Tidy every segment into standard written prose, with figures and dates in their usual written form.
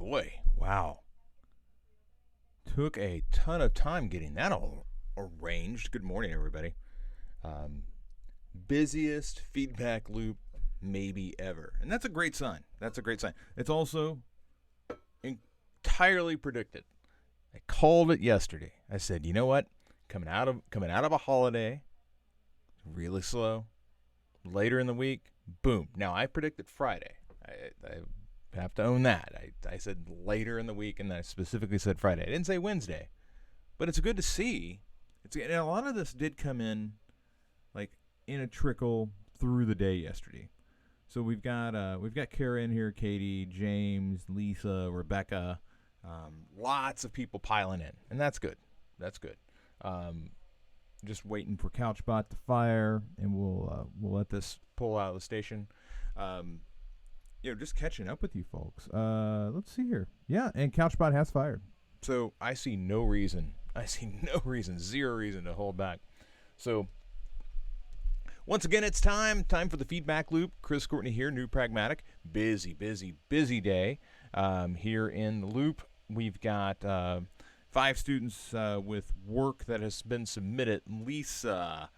boy, wow. Took a ton of time getting that all arranged. Good morning, everybody. Um, Busiest feedback loop maybe ever. And that's a great sign. That's a great sign. It's also entirely predicted. I called it yesterday. I said, you know what? Coming out of a holiday, really slow. Later in the week, boom. Now I predicted Friday. I have to own that. I said later in the week, and I specifically said Friday. I didn't say Wednesday, but it's good to see. And a lot of this did come in, like in a trickle through the day yesterday. So we've got Kara in here, Katie, James, Lisa, Rebecca, lots of people piling in, and that's good. That's good. Just waiting for CouchBot to fire, and we'll let this pull out of the station. Just catching up with you folks. Let's see here. Yeah, and CouchBot has fired. So I see no reason, zero reason to hold back. So once again, it's time for the feedback loop. Chris Courtney here, new Pragmatic. Busy day here in the loop. We've got 5 students with work that has been submitted. Lisa,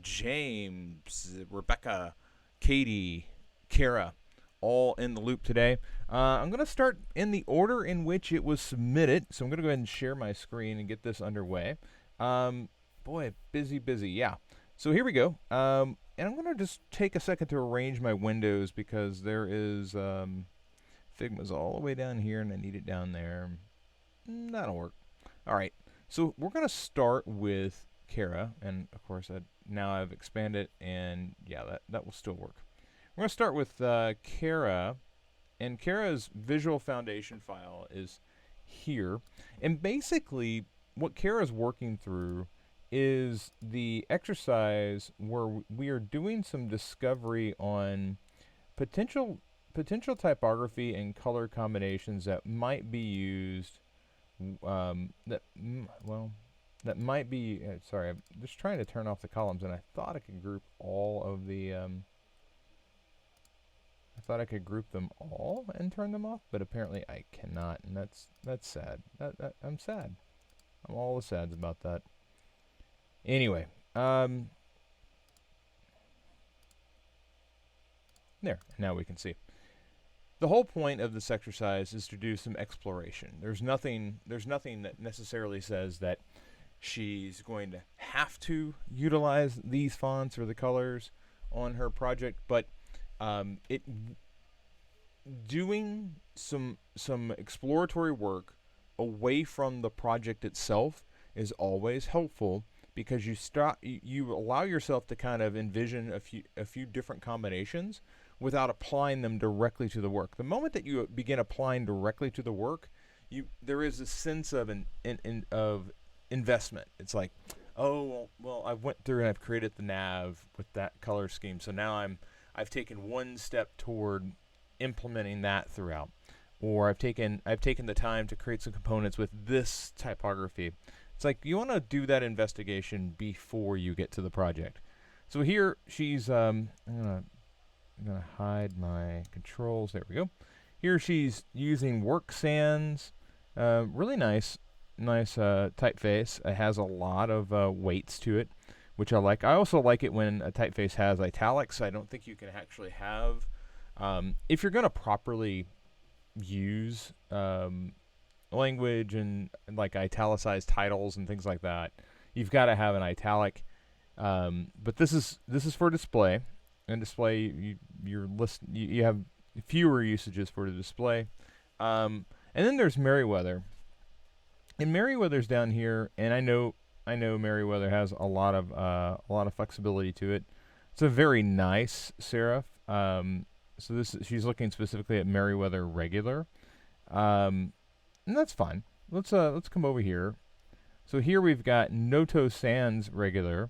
James, Rebecca, Katie, Kara, all in the loop today. I'm going to start in the order in which it was submitted. So I'm going to go ahead and share my screen and get this underway. Boy, busy, yeah. So here we go. And I'm going to just take a second to arrange my windows because there is Figma's all the way down here and I need it down there. That'll work. All right. So we're going to start with Kara. And, of course, now I've expanded. And, yeah, that will still work. We're going to start with Kara. And Kara's visual foundation file is here. And basically, what Kara's working through is the exercise where we are doing some discovery on potential typography and color combinations that might be used. That might be. Sorry, I'm just trying to turn off the columns, and I thought I could group all of the. I thought I could group them all and turn them off, but apparently I cannot, and that's sad. I'm sad. I'm all the sads about that. Anyway, there. Now we can see. The whole point of this exercise is to do some exploration. There's nothing that necessarily says that she's going to have to utilize these fonts or the colors on her project, but doing some exploratory work away from the project itself is always helpful because you allow yourself to kind of envision a few different combinations without applying them directly to the work. The moment that you begin applying directly to the work, there is a sense of of investment. It's like, oh well, I went through and I've created the nav with that color scheme, so now I've taken one step toward implementing that throughout, or I've taken the time to create some components with this typography. It's like you want to do that investigation before you get to the project. So here she's I'm gonna hide my controls. There we go. Here she's using Work Sans. Really nice typeface. It has a lot of weights to it, which I like. I also like it when a typeface has italics. I don't think you can actually have, if you're gonna properly use language and like italicized titles and things like that, you've got to have an italic. But this is for display. And display, you have fewer usages for the display. And then there's Merriweather. And Merriweather's down here, and I know Merriweather has a lot of flexibility to it. It's a very nice serif. So she's looking specifically at Merriweather regular. And that's fine. Let's come over here. So here we've got Noto Sans regular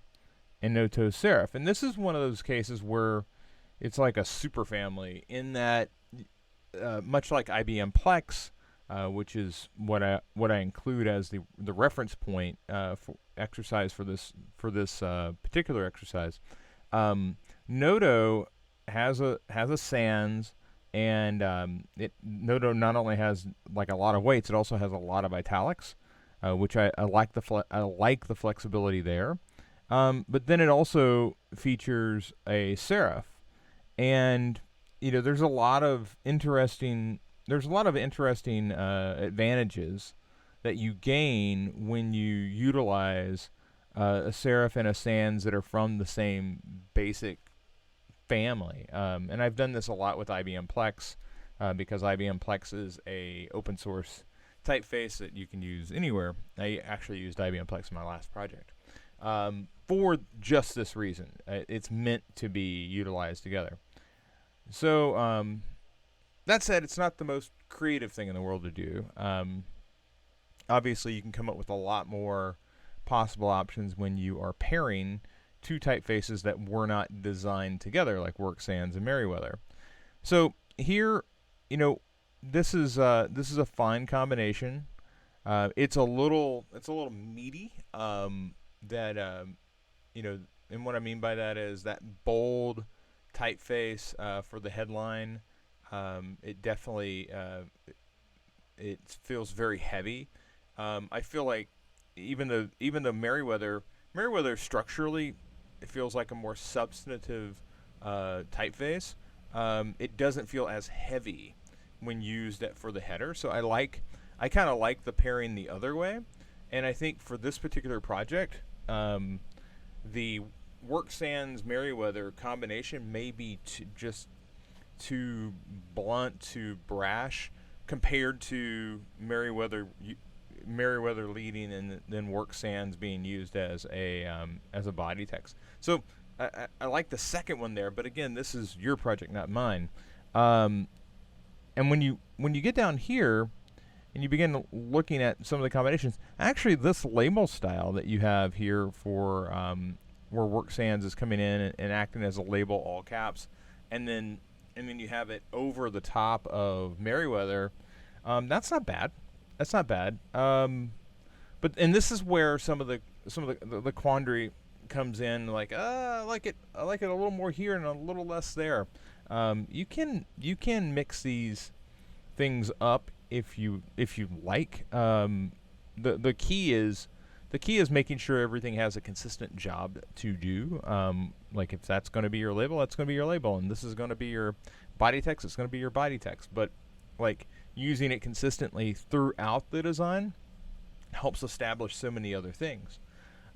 and Noto serif. And this is one of those cases where it's like a super family in that, much like IBM Plex, which is what I include as the reference point for exercise for this particular exercise. Noto has a sans and it Noto not only has like a lot of weights, it also has a lot of italics, which I like I like the flexibility there. But then it also features a serif, and there's a lot of interesting advantages that you gain when you utilize a serif and a sans that are from the same basic family. And I've done this a lot with IBM Plex, because IBM Plex is a open source typeface that you can use anywhere. I actually used IBM Plex in my last project, for just this reason. It's meant to be utilized together. So that said, it's not the most creative thing in the world to do. Obviously, you can come up with a lot more possible options when you are pairing two typefaces that were not designed together, like Work Sans and Merriweather. So here, this is a fine combination. It's a little meaty. That and what I mean by that is that bold typeface for the headline. It definitely it feels very heavy. I feel like even though Merriweather structurally, it feels like a more substantive typeface. It doesn't feel as heavy when used for the header. So I kind of like the pairing the other way, and I think for this particular project, the Work Sans Merriweather combination may be just too blunt, too brash compared to Merriweather leading and then Work Sans being used as a body text. So I like the second one there, but again, this is your project, not mine. And when you get down here and you begin looking at some of the combinations, actually this label style that you have here for where Work Sans is coming in and acting as a label, all caps, and then you have it over the top of Merriweather. That's not bad. That's not bad. But this is where some of the quandary comes in. Like, I like it a little more here and a little less there. You can mix these things up if you like. The key is making sure everything has a consistent job to do. Like if that's going to be your label, that's going to be your label, and this is going to be your body text, it's going to be your body text. But like using it consistently throughout the design helps establish so many other things.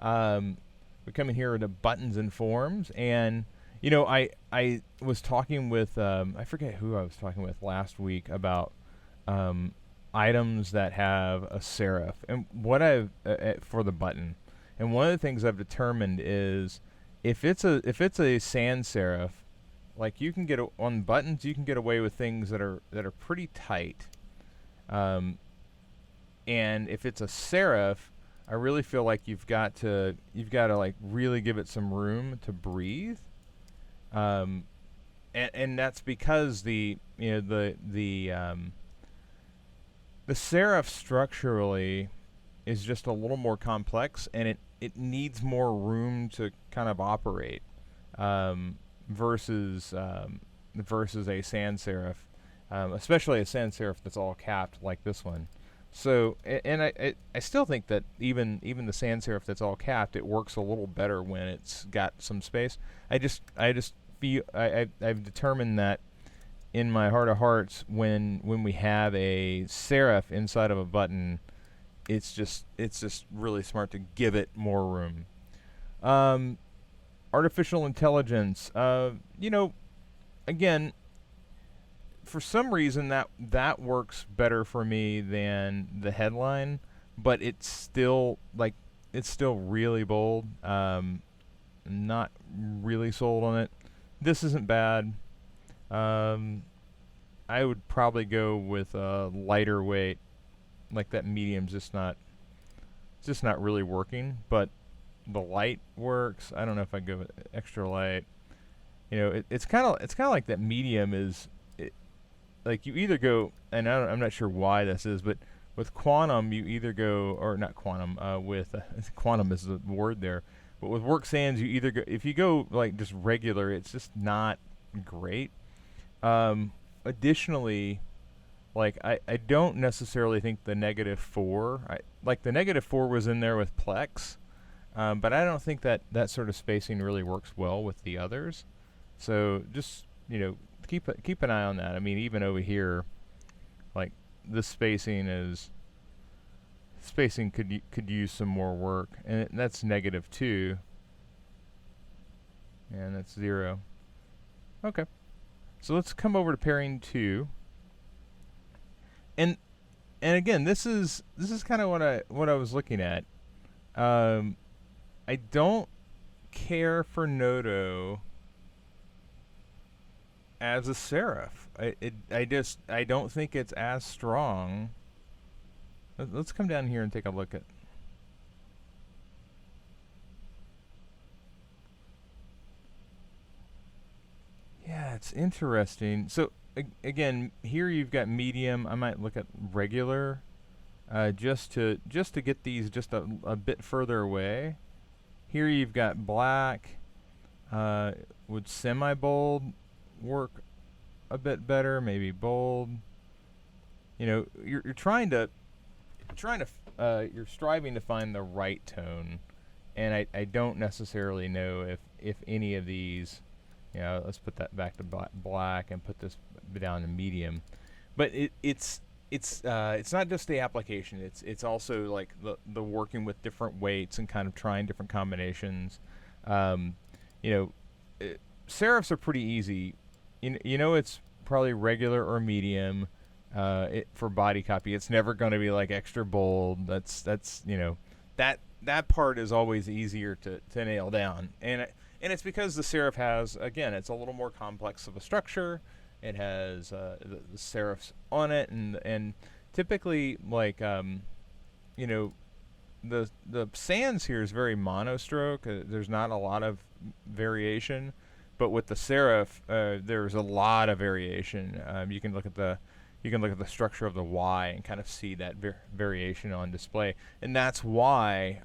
We come in here to buttons and forms, and I was talking with I forget who I was talking with last week about items that have a serif, and what I've for the button, and one of the things I've determined is if it's a sans serif, like you can get on buttons, you can get away with things that are pretty tight, and if it's a serif, I really feel like you've got to like really give it some room to breathe, and that's because the serif structurally is just a little more complex, and it needs more room to kind of operate, versus a sans serif, especially a sans serif that's all capped like this one. So, and I still think that even the sans serif that's all capped, it works a little better when it's got some space. I just feel I've determined that in my heart of hearts, when we have a serif inside of a button, it's just really smart to give it more room. Artificial intelligence, again, for some reason that works better for me than the headline, but it's still really bold. Not really sold on it. This isn't bad. I would probably go with a lighter weight, like that medium's just not really working, but the light works. I don't know if I go with extra light. It's kind of like that medium is, like you either go, and I'm not sure why this is, but with quantum you either go, or not quantum, with quantum is the word there, but with Work Sans you either go, if you go like just regular, it's just not great. additionally, like I don't necessarily think the -4, like the -4 was in there with Plex, but I don't think that that sort of spacing really works well with the others. So just keep an eye on that. I mean, even over here, like this spacing could use some more work, and that's -2, and that's 0. Okay, so let's come over to pairing 2, and again, this is kind of what I was looking at. Um, I don't care for Noto as a serif. I don't think it's as strong. Let's come down here and take a look at. Yeah, it's interesting. So again, here you've got medium. I might look at regular, just to get these just a bit further away. Here you've got black. Would semi-bold work a bit better? Maybe bold. You're you're striving to find the right tone, and I don't necessarily know if any of these. Let's put that back to black and put this down to medium. But it's not just the application. It's also like the working with different weights and kind of trying different combinations. Um, you know, serifs are pretty easy. It's probably regular or medium. For body copy, it's never going to be like extra bold. That part is always easier to nail down, and it's because the serif has, again, it's a little more complex of a structure. It has the serifs on it, and typically, like the sans here is very monostroke. There's not a lot of variation, but with the serif, there's a lot of variation. You can look at the structure of the Y and kind of see that variation on display, and that's why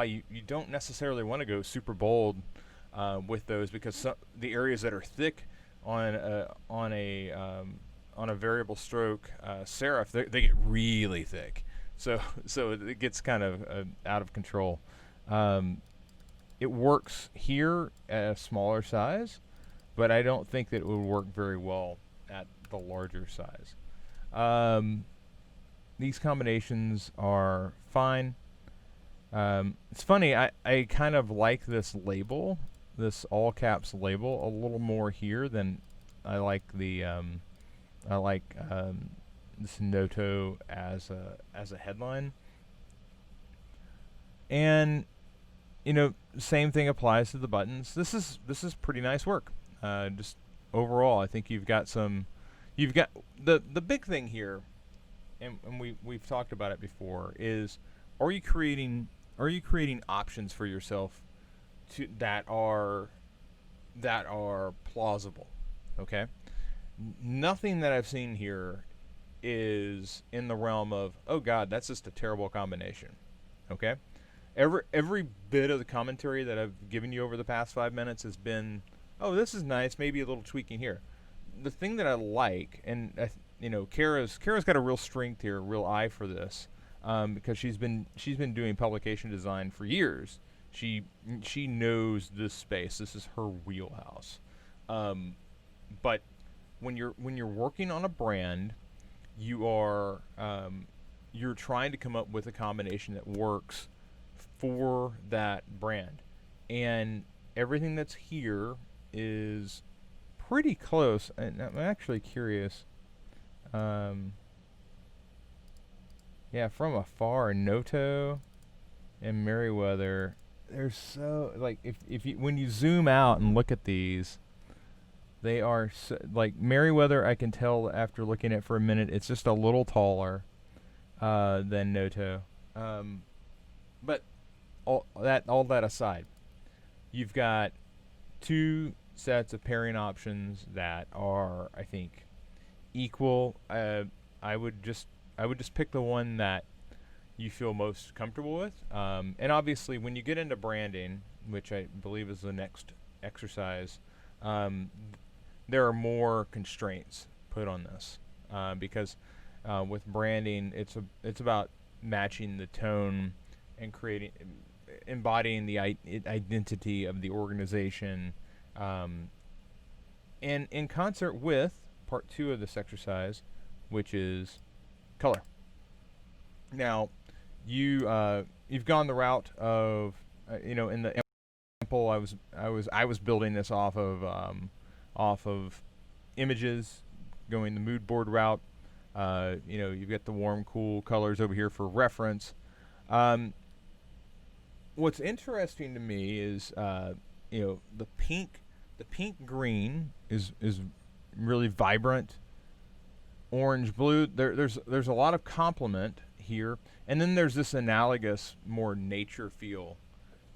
you don't necessarily want to go super bold with those, because the areas that are thick on a variable stroke serif, they get really thick, so it gets kind of out of control. It works here at a smaller size, but I don't think that it would work very well at the larger size. These combinations are fine. It's funny, I kind of like this label, this all caps label, a little more here than I like this Noto as a headline. And same thing applies to the buttons. This is pretty nice work. Just overall, I think you've got the big thing here, and we've talked about it before, is are you creating options for yourself that are plausible? Okay, nothing that I've seen here is in the realm of, oh God, that's just a terrible combination. Okay, every bit of the commentary that I've given you over the past 5 minutes has been, oh, this is nice, maybe a little tweaking here. The thing that I like, and Kara's got a real strength here, a real eye for this, because she's been doing publication design for years. She knows this space. This is her wheelhouse. But when you're working on a brand, you're trying to come up with a combination that works for that brand, and everything that's here is pretty close. And I'm actually curious. Yeah, from afar, Noto and Merriweather, they're so, like, if you, when you zoom out and look at these, they are so, like, Merriweather, I can tell after looking at it for a minute, it's just a little taller than Noto. But all that aside, you've got two sets of pairing options that are, I think, equal. I would just pick the one that you feel most comfortable with. And obviously, when you get into branding, which I believe is the next exercise, there are more constraints put on this because with branding, it's about matching the tone and embodying the identity of the organization, um, and in concert with part two of this exercise, which is color. Now, you've gone the route of in the example I was building this off of images, going the mood board route. You've got the warm, cool colors over here for reference. Um, what's interesting to me is the pink green is really vibrant. Orange blue. There's a lot of complement here, and then there's this analogous, more nature feel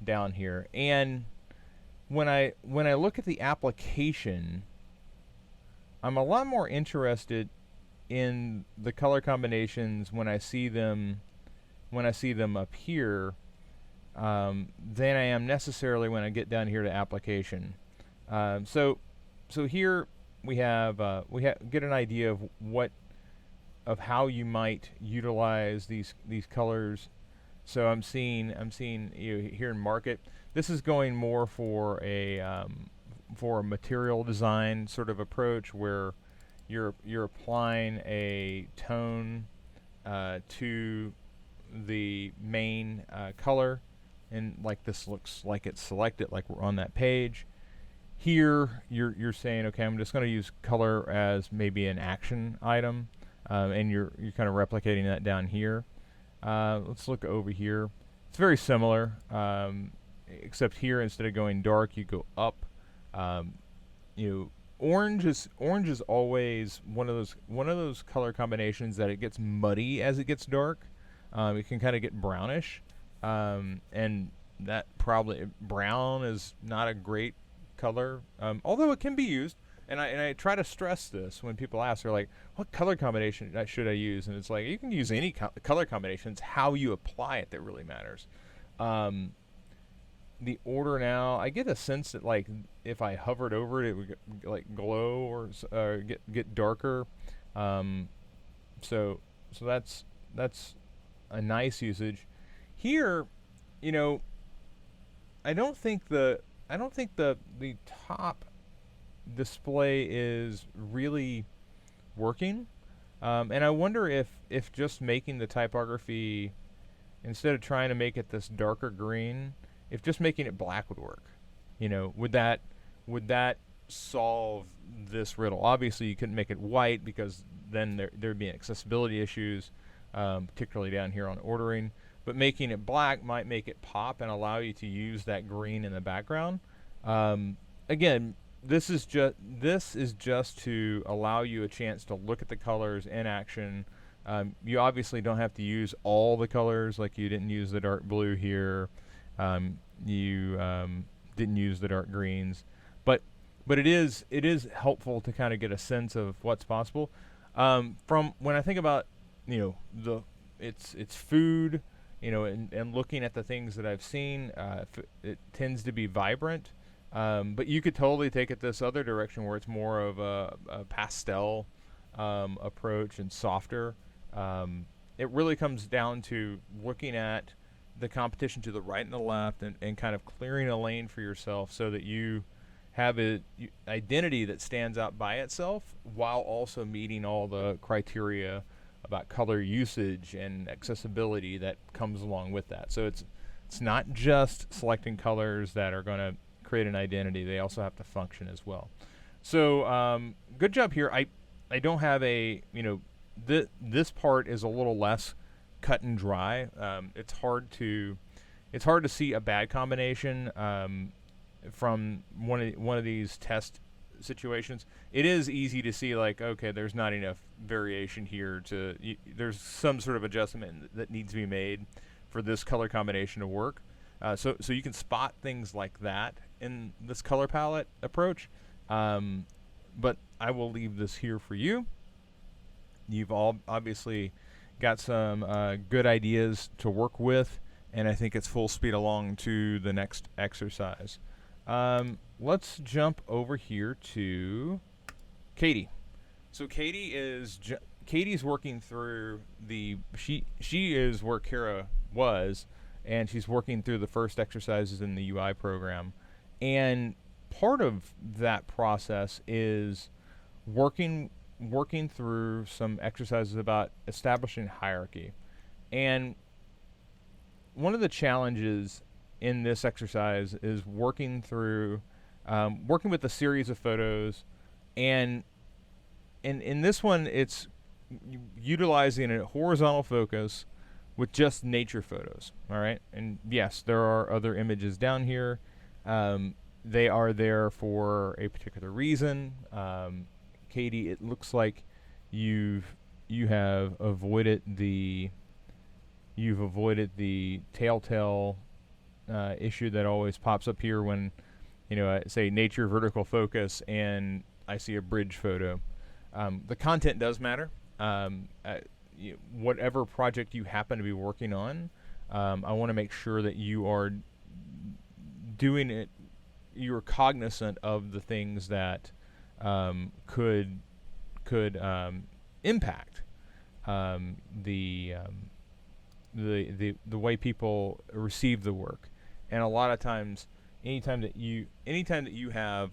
down here. And when I look at the application, I'm a lot more interested in the color combinations when I see them up here than I am necessarily when I get down here to application. So here we get an idea of how you might utilize these colors. So I'm seeing here in market. This is going more for a material design sort of approach where you're applying a tone to the main color, and like this looks like it's selected, like we're on that page. Here you're saying, okay, I'm just going to use color as maybe an action item, and you're kind of replicating that down here. Let's look over here. It's very similar, except here instead of going dark, you go up. Orange is always one of those color combinations that it gets muddy as it gets dark. It can kind of get brownish, and that probably brown is not a great color, although it can be used. And I try to stress this when people ask. They're like, "What color combination should I use?" And it's like, you can use any color combination. It's how you apply it that really matters. The order now, I get a sense that like if I hovered over it, it would like glow or get darker. So that's a nice usage. Here, I don't think the top display is really working, and I wonder if just making the typography, instead of trying to make it this darker green, if just making it black would work. Would that solve this riddle? Obviously, you couldn't make it white because then there'd be accessibility issues, particularly down here on ordering. But making it black might make it pop and allow you to use that green in the background. Again, this is just to allow you a chance to look at the colors in action. You obviously don't have to use all the colors, like you didn't use the dark blue here. You didn't use the dark greens, but it is helpful to kind of get a sense of what's possible. From when I think about it's food, and looking at the things that I've seen, it tends to be vibrant. But you could totally take it this other direction where it's more of a pastel approach and softer. It really comes down to looking at the competition to the right and the left, and kind of clearing a lane for yourself so that you have an identity that stands out by itself while also meeting all the criteria about color usage and accessibility that comes along with that. So it's not just selecting colors that are going to create an identity. They also have to function as well. So good job here. I don't have this part is a little less cut and dry. It's hard to see a bad combination from one of these test situations. It is easy to see, like, okay, there's not enough variation here there's some sort of adjustment that needs to be made for this color combination to work. So you can spot things like that in this color palette approach. But I will leave this here for you. You've all obviously got some good ideas to work with, and I think it's full speed along to the next exercise. Let's jump over here to Katie. So Katie's working through she is where Kara was, and she's working through the first exercises in the UI program, and part of that process is working through some exercises about establishing hierarchy. And one of the challenges in this exercise is working with a series of photos, and in this one, it's utilizing a horizontal focus with just nature photos. All right, and yes, there are other images down here. They are there for a particular reason. Katie, it looks like you have avoided the telltale issue that always pops up here when I say nature vertical focus and I see a bridge photo. The content does matter. Whatever project you happen to be working on, I want to make sure that you are doing it. You're cognizant of the things that could impact the way people receive the work. And a lot of times, anytime that you have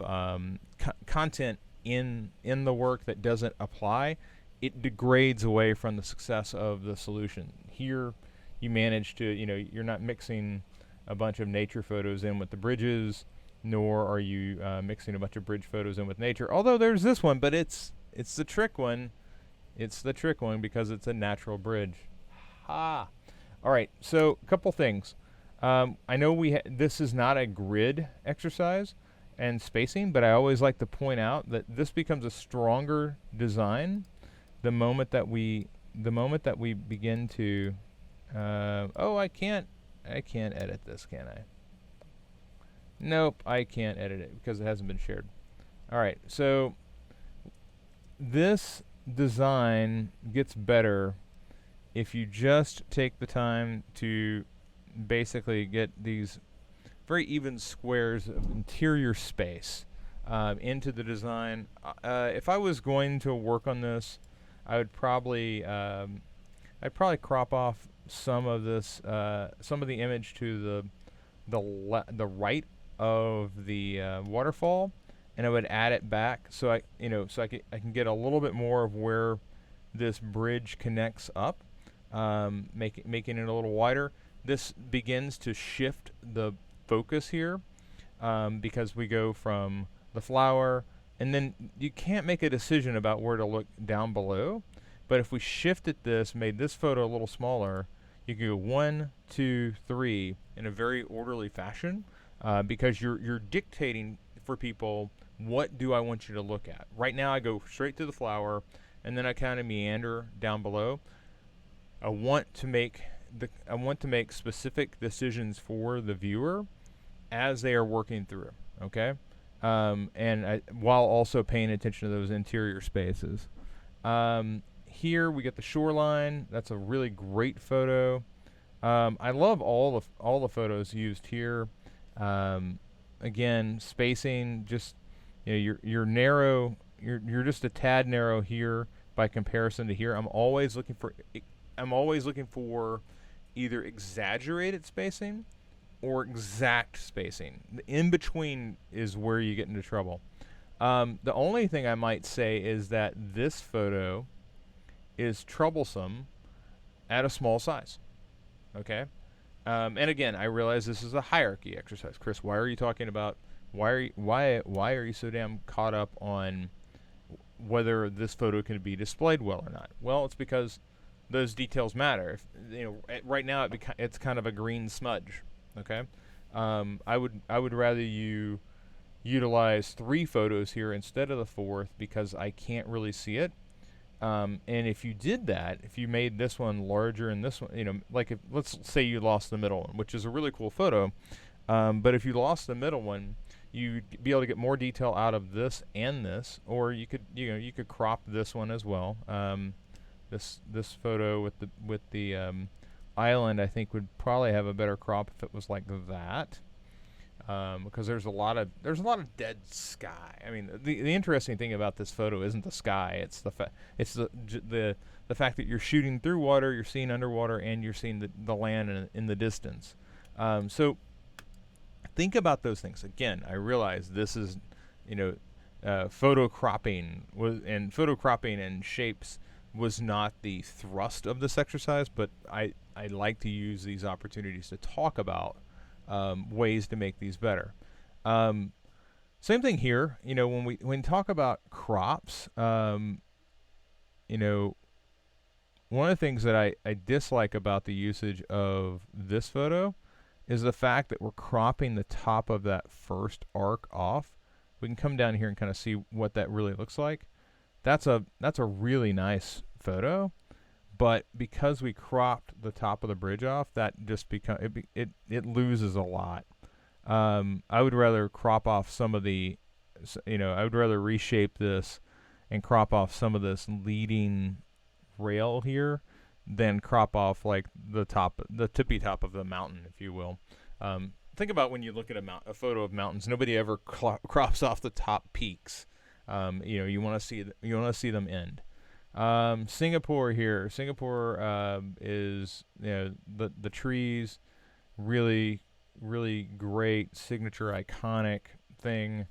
content in the work that doesn't apply, it degrades away from the success of the solution. Here, you manage to, you're not mixing a bunch of nature photos in with the bridges, nor are you mixing a bunch of bridge photos in with nature. Although there's this one, but it's the trick one. It's the trick one because it's a natural bridge. Ha! All right, so a couple things. I know this is not a grid exercise and spacing, but I always like to point out that this becomes a stronger design the moment that we begin to. I can't edit this, can I? Nope, I can't edit it because it hasn't been shared. All right, so this design gets better if you just take the time to basically get these very even squares of interior space into the design. If I was going to work on this, I would probably crop off some of this, some of the image to the right of the waterfall, and I would add it back so I can get a little bit more of where this bridge connects up, making it a little wider. This begins to shift the focus here because we go from the flower, and then you can't make a decision about where to look down below. But if we shifted this, made this photo a little smaller, you can go 1, 2, 3 in a very orderly fashion because you're dictating for people, what do I want you to look at? Right now I go straight to the flower, and then I kind of meander down below. I want to make specific decisions for the viewer as they are working through, okay? While also paying attention to those interior spaces. Here we get the shoreline. That's a really great photo. I love all the photos used here. Again, spacing, just you're narrow. You're just a tad narrow here by comparison to here. I'm always looking for either exaggerated spacing or exact spacing. The in between is where you get into trouble. The only thing I might say is that this photo is troublesome at a small size. Okay, and again, I realize this is a hierarchy exercise. Chris, why are you talking about why are you so damn caught up on whether this photo can be displayed well or not? Well, it's because those details matter. Right now it's kind of a green smudge. Okay, I would rather you utilize 3 photos here instead of the 4th because I can't really see it. And if you did that, if you made this one larger and this one, like let's say you lost the middle one, which is a really cool photo, but if you lost the middle one, you'd be able to get more detail out of this and this, or you could crop this one as well. This photo with the island, I think would probably have a better crop if it was like that. because there's a lot of dead sky. I mean, the interesting thing about this photo isn't the sky; it's it's the fact that you're shooting through water, you're seeing underwater, and you're seeing the land in the distance. So think about those things. Again, I realize this is, you know, photo cropping and shapes was not the thrust of this exercise, but I like to use these opportunities to talk about ways to make these better. Um, Same thing here. When we talk about crops, you know, one of the things that I dislike about the usage of this photo is the fact that we're cropping the top of that first arc off. We can come down here and kind of see what that really looks like. That's a really nice photo, but because we cropped the top of the bridge off, that just it loses a lot. I would rather crop off some of I would rather reshape this and crop off some of this leading rail here than crop off like the tippy top of the mountain, if you will. Think about when you look at a photo of mountains. Nobody ever crops off the top peaks. You want to see them end. Singapore here. Singapore is the trees, really really great signature iconic thing.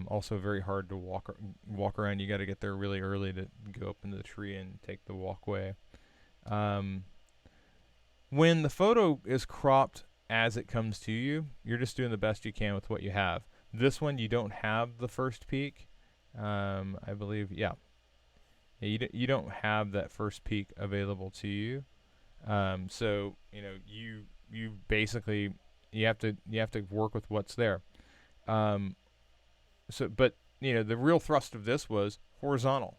Also very hard to walk around. You got to get there really early to go up into the tree and take the walkway. When the photo is cropped as it comes to you, you're just doing the best you can with what you have. This one, you don't have the first peak. I believe, yeah. You don't have that first peak available to you. So you basically you have to work with what's there. But the real thrust of this was horizontal.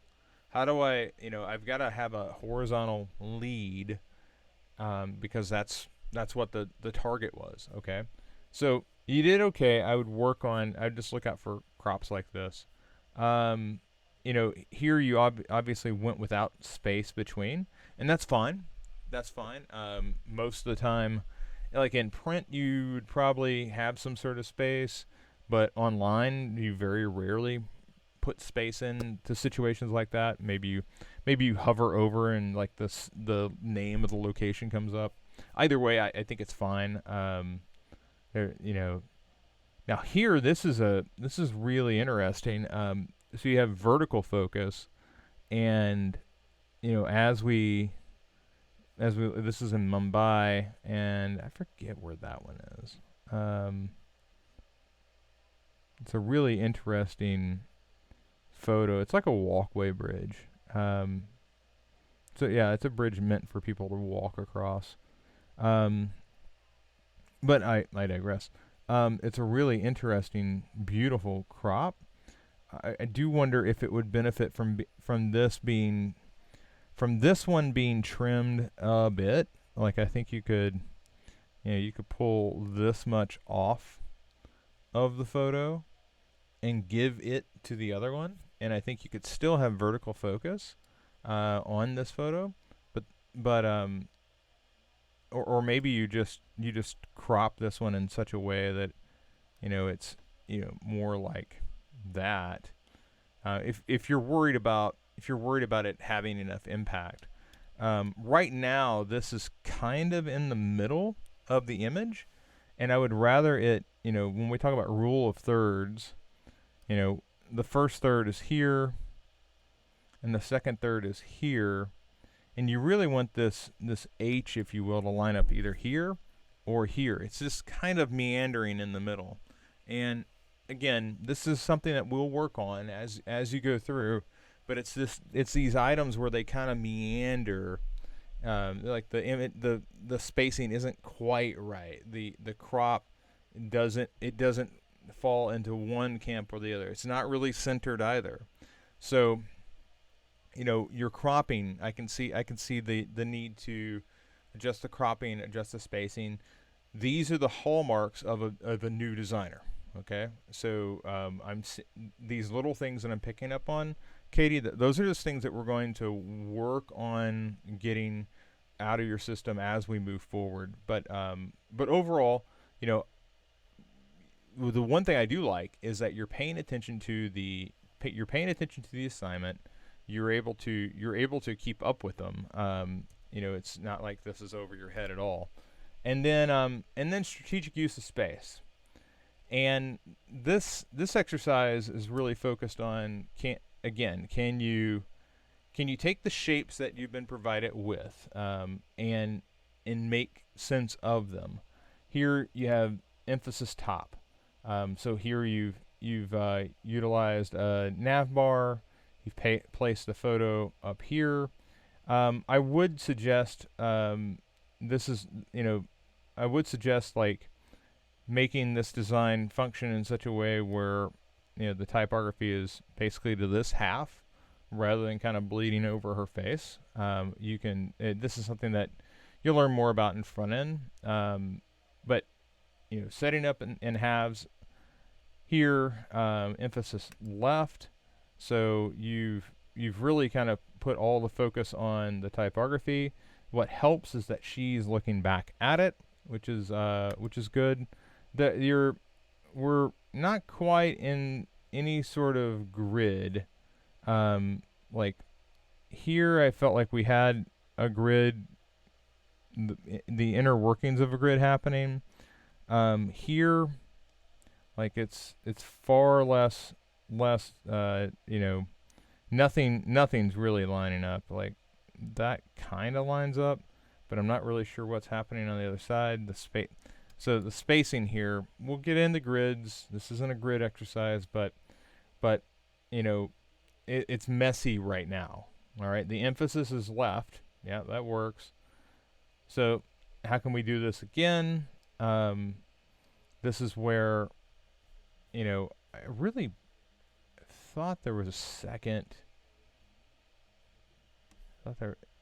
How do I've got to have a horizontal lead, because that's what the target was. Okay, so you did okay. I'd just look out for crops like this. Here you obviously went without space between, and that's fine. That's fine. Most of the time, like in print, you would probably have some sort of space, but online, you very rarely put space into situations like that. Maybe you hover over and like the name of the location comes up. Either way, I think it's fine. Now here, this is really interesting. So you have vertical focus, and this is in Mumbai, and I forget where that one is. It's a really interesting photo. It's like a walkway bridge. So yeah, it's a bridge meant for people to walk across. But I digress. It's a really interesting, beautiful crop. I do wonder if it would benefit from this one being trimmed a bit. Like I think you could pull this much off of the photo and give it to the other one, and I think you could still have vertical focus on this photo, but or maybe you just crop this one in such a way that it's more like that. If you're worried about it having enough impact, right now this is kind of in the middle of the image, and I would rather it. When we talk about rule of thirds, the first third is here, and the second third is here, and you really want this H, if you will, to line up either here or here. It's just kind of meandering in the middle, and again, this is something that we'll work on as you go through, but it's these items where they kind of meander, like the spacing isn't quite right. The crop doesn't fall into one camp or the other. It's not really centered either. So, your cropping, I can see the need to adjust the cropping, adjust the spacing. These are the hallmarks of a new designer. Okay, so these little things that I'm picking up on, Katie. Those are just things that we're going to work on getting out of your system as we move forward. But overall, the one thing I do like is that you're paying attention to the assignment. You're able to keep up with them. It's not like this is over your head at all. And then strategic use of space. And this exercise is really focused on can you take the shapes that you've been provided with, and make sense of them. Here you have emphasis top. So here you've utilized a nav bar. You've placed the photo up here. I would suggest this is I would suggest like making this design function in such a way where the typography is basically to this half rather than kind of bleeding over her face. This is something that you'll learn more about in front end. But setting up in halves here, emphasis left. So you've really kind of put all the focus on the typography. What helps is that she's looking back at it, which is good. We're not quite in any sort of grid. Like here, I felt like we had a grid, the inner workings of a grid happening. Here, like it's far less. Nothing's really lining up. Like that kind of lines up, but I'm not really sure what's happening on the other side. So the spacing here, we'll get into grids. This isn't a grid exercise, but it's messy right now. All right, the emphasis is left. Yeah, that works. So how can we do this again? This is where I really thought there was a second.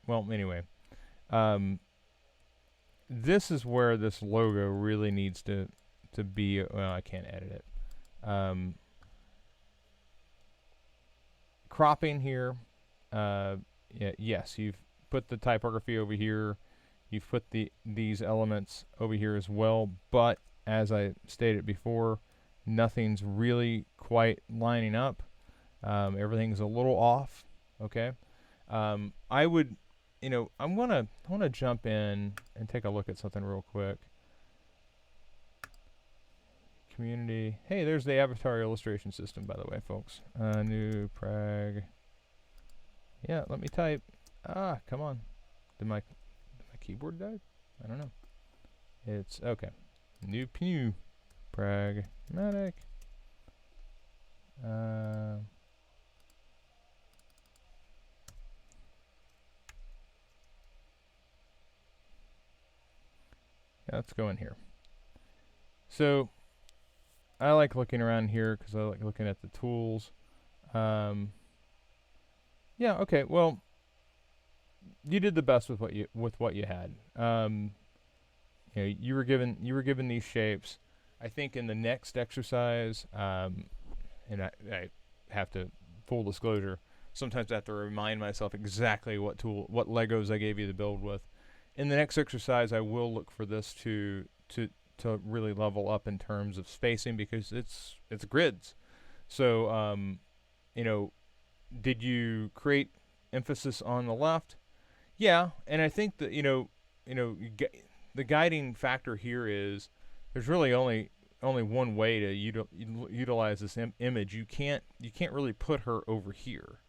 Anyway. This is where this logo really needs to be. Well, I can't edit it. Cropping here. Yes, you've put the typography over here. You've put these elements over here as well. But as I stated before, nothing's really quite lining up. Everything's a little off. Okay. I want to jump in and take a look at something real quick. Community. Hey, there's the avatar illustration system, by the way, folks. New Prag. Yeah, let me type. Come on. Did my keyboard die? I don't know. It's okay. New Pew. Pragmatic. Let's go in here. So I like looking around here because I like looking at the tools. Yeah, okay. Well, you did the best with what you had. You were given these shapes. I think in the next exercise, and I have to, full disclosure, sometimes I have to remind myself exactly what Legos I gave you to build with. In the next exercise, I will look for this to really level up in terms of spacing because it's grids. So, did you create emphasis on the left? Yeah, and I think that the guiding factor here is there's really only one way to utilize this image. You can't really put her over here.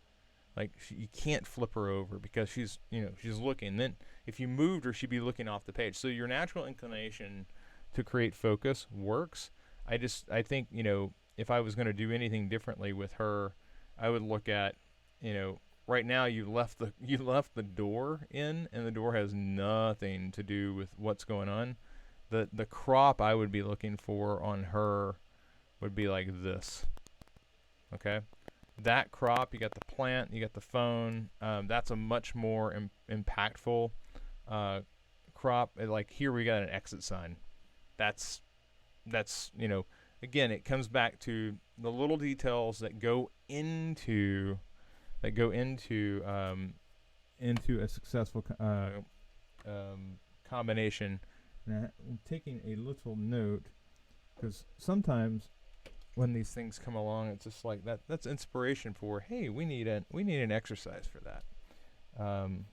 Like you can't flip her over because she's looking. Then if you moved her, she'd be looking off the page. So your natural inclination to create focus works. I think if I was going to do anything differently with her, I would look at right now you left the door in, and the door has nothing to do with what's going on. The crop I would be looking for on her would be like this. Okay. That crop, you got the plant, you got the phone. That's a much more impactful crop. Like here, we got an exit sign. That's again, it comes back to the little details that go into a successful combination. Now, I'm taking a little note because sometimes when these things come along, it's just like that's inspiration for, hey, we need an exercise for that. Um,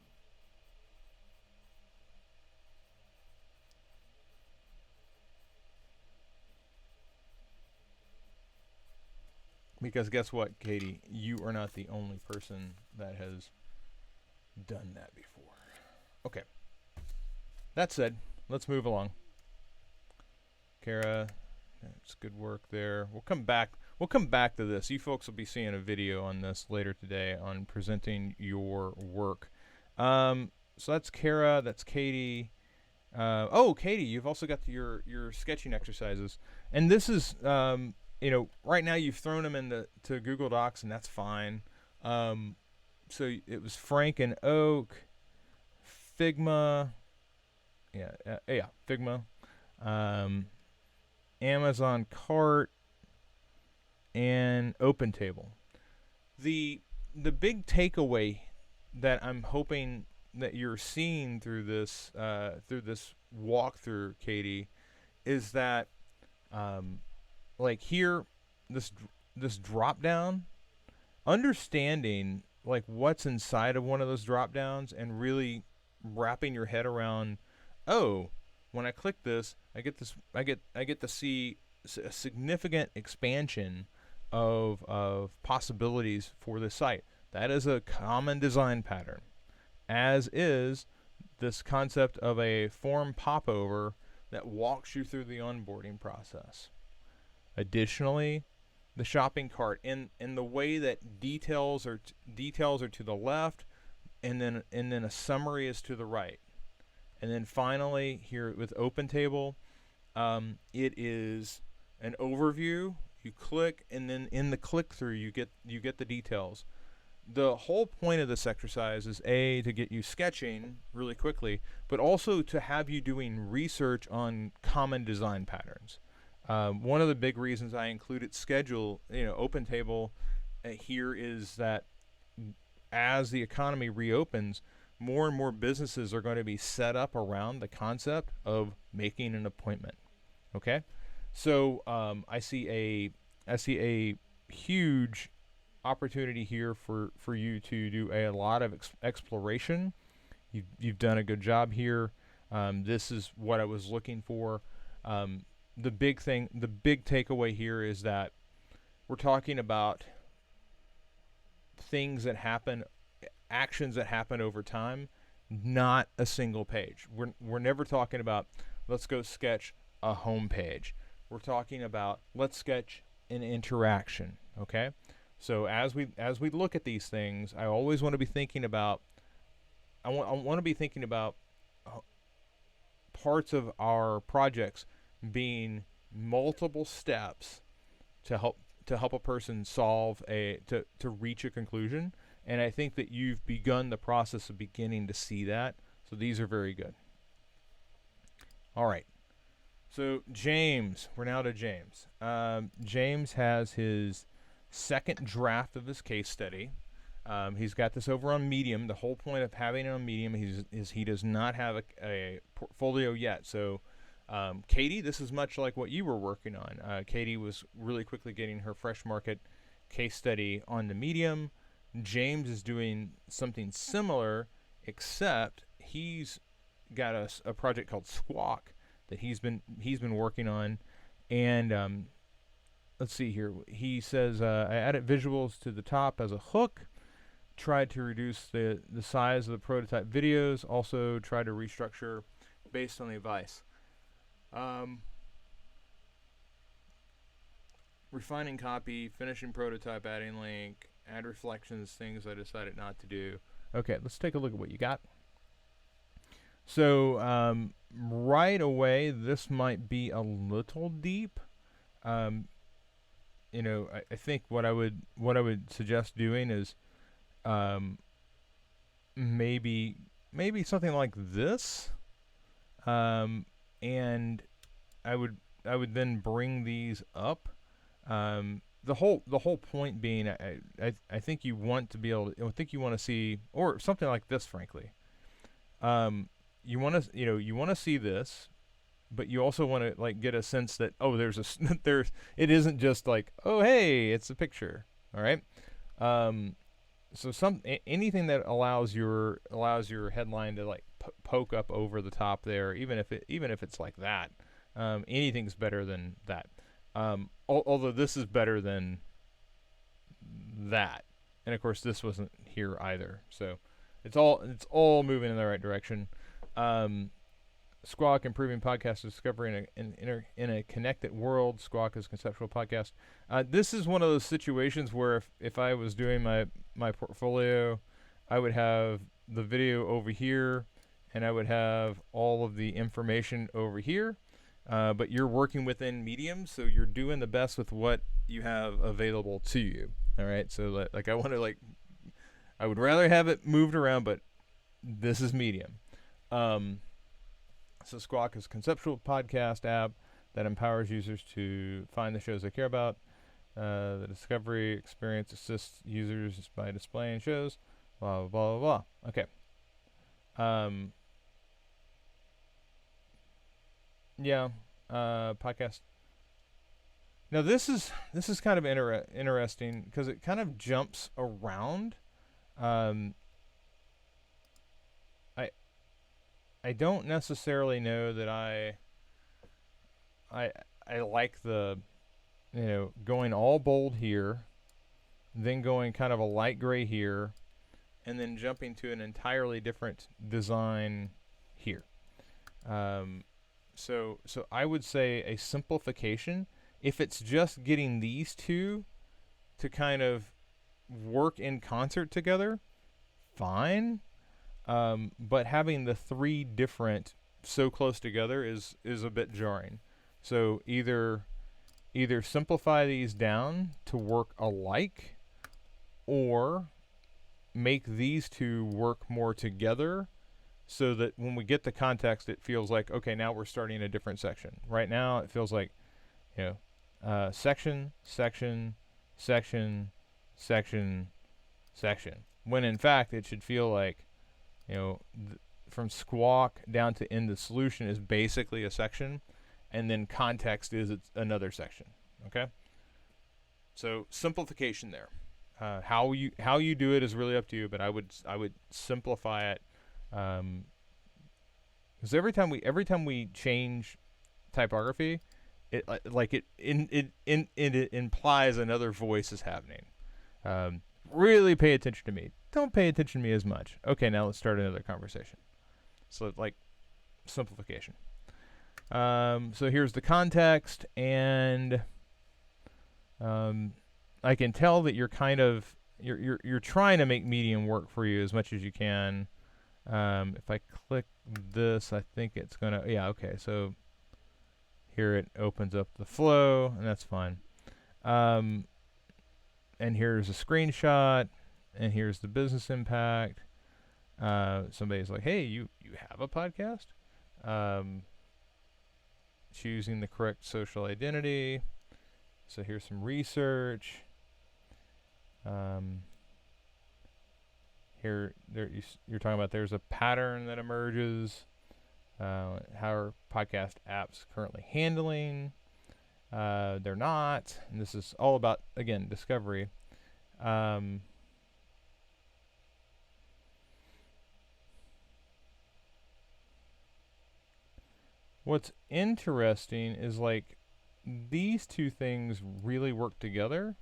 because guess what, Katie, you are not the only person that has done that before. Okay. That said, let's move along. Kara, that's good work there. We'll come back. We'll come back to this. You folks will be seeing a video on this later today on presenting your work. So that's Kara. That's Katie. Oh, Katie, you've also got your sketching exercises, and this is right now you've thrown them into to Google Docs, and that's fine. So it was Frank and Oak, Figma, yeah, Figma, um, Amazon Cart, and OpenTable. The big takeaway that I'm hoping that you're seeing through this walkthrough, Katie, is that like here, this drop down, understanding like what's inside of one of those drop downs and really wrapping your head around, oh, when I click this, I get to see a significant expansion of possibilities for this site. That is a common design pattern, as is this concept of a form popover that walks you through the onboarding process. Additionally, the shopping cart in the way that details are to the left, and then a summary is to the right. And then finally here with OpenTable, it is an overview. You click, and then in the click through you get the details. The whole point of this exercise is to get you sketching really quickly, but also to have you doing research on common design patterns. One of the big reasons I included schedule, OpenTable here, is that as the economy reopens, more and more businesses are going to be set up around the concept of making an appointment. Okay, so I see a huge opportunity here for you to do a lot of exploration. You've done a good job here. This is what I was looking for. The big takeaway here is that we're talking about things that happen, actions that happen over time, not a single page. We're never talking about let's go sketch a home page. We're talking about let's sketch an interaction. Okay, so as we look at these things, I always want to be thinking about I want to be thinking about parts of our projects being multiple steps to help a person to reach a conclusion. And I think that you've begun the process of beginning to see that. So these are very good. All right. So James, we're now to James. James has his second draft of his case study. He's got this over on Medium. The whole point of having it on Medium is he does not have a portfolio yet. So Katie, this is much like what you were working on. Katie was really quickly getting her fresh market case study on the Medium. James is doing something similar, except he's got a project called Squawk that he's been working on. And let's see here. He says, I added visuals to the top as a hook, tried to reduce the size of the prototype videos, also tried to restructure based on the advice. Refining copy, finishing prototype, adding link, add reflections, things I decided not to do. Okay, let's take a look at what you got. So right away, this might be a little deep. I think what I would suggest doing is maybe something like this, and I would then bring these up. The whole point being, I think you want to be able to, I think you want to see, or something like this, frankly. You want to see this, but you also want to like get a sense that there's it isn't just like, oh hey, it's a picture. All right. Um, so anything that allows your headline to like poke up over the top there, even if it's like that, anything's better than that. Although this is better than that, and of course this wasn't here either. So it's all moving in the right direction. Um, Squawk improving podcast discovery in a connected world. Squawk is conceptual podcast. This is one of those situations where if I was doing my portfolio, I would have the video over here, and I would have all of the information over here. But you're working within Medium, so you're doing the best with what you have available to you. All right, so like I want to I would rather have it moved around, but this is Medium. So Squawk is a conceptual podcast app that empowers users to find the shows they care about. The discovery experience assists users by displaying shows. Blah, blah, blah, blah. Okay. Yeah. Podcast. Now this is kind of interesting because it kind of jumps around. Um, I I don't necessarily know that I I like the going all bold here, then going kind of a light gray here, and then jumping to an entirely different design here. So I would say a simplification. If it's just getting these two to kind of work in concert together, fine. But having the three different so close together is a bit jarring. So either simplify these down to work alike, or make these two work more together, so that when we get the context, it feels like, okay, now we're starting a different section. Right now, it feels like, section, section, section, section, section. When in fact, it should feel like, from squawk down to end the solution is basically a section, and then context is another section. Okay. So simplification there. How you do it is really up to you, but I would simplify it. Because every time we change typography, it implies another voice is happening. Really pay attention to me. Don't pay attention to me as much. Okay, now let's start another conversation. So simplification. So here's the context, and I can tell that you're kind of you're trying to make Medium work for you as much as you can. If I click this, I think it's gonna, okay, so here it opens up the flow, and that's fine. And here's a screenshot, and here's the business impact. Somebody's like, hey, you have a podcast? Choosing the correct social identity. So here's some research. Here, you're talking about there's a pattern that emerges. How are podcast apps currently handling? They're not. And this is all about, again, discovery. What's interesting is these two things really work together,